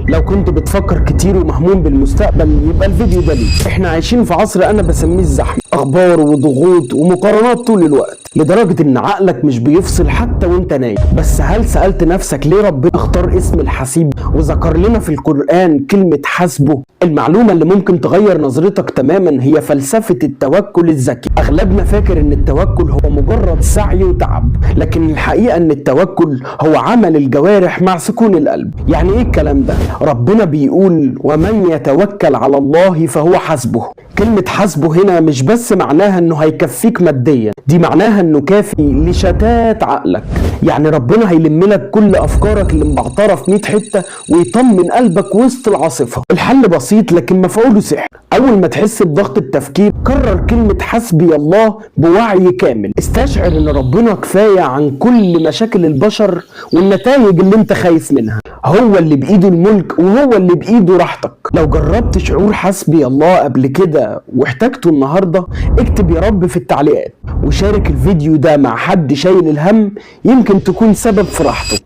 لو كنت بتفكر كتير ومهموم بالمستقبل يبقى الفيديو ده ليك. احنا عايشين في عصر انا بسميه الزحمه، اخبار وضغوط ومقارنات طول الوقت، لدرجه ان عقلك مش بيفصل حتى وانت نايم. بس هل سالت نفسك ليه ربنا اختار اسم الحسيب وذكر لنا في القران كلمه حسبه؟ المعلومه اللي ممكن تغير نظرتك تماما هي فلسفه التوكل الذكي. اغلبنا فاكر ان التوكل هو مجرد سعي وتعب، لكن الحقيقه ان التوكل هو عمل الجوارح مع سكون القلب. يعني ايه الكلام ده؟ ربنا بيقول ومن يتوكل على الله فهو حسبه. كلمة حسبه هنا مش بس معناها انه هيكفيك ماديا، دي معناها انه كافي لشتات عقلك. يعني ربنا هيلم لك كل افكارك اللي مبعترة في 100 حتة ويطمن قلبك وسط العاصفة. الحل بسيط لكن مفعوله سحر. اول ما تحس بضغط التفكير كرر كلمة حسبي الله بوعي كامل. استشعر ان ربنا كفاية عن كل مشاكل البشر والنتائج اللي انت خايف منها. هو اللي بايده الملك وهو اللي بايده راحتك. لو جربت شعور حسبي الله قبل كده واحتاجته النهارده، اكتب يا رب في التعليقات وشارك الفيديو ده مع حد شايل الهم، يمكن تكون سبب في راحته.